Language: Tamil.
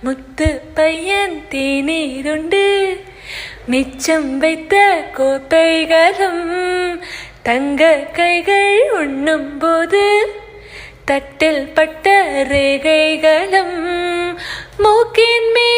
முத்து பையன் தேநீருண்டு மிச்சம் வைத்த கோப்பைகளும் தங்க கைகள் உண்ணும் போது தட்டில் பட்ட ரேகைகளும் மூக்கின் மேல்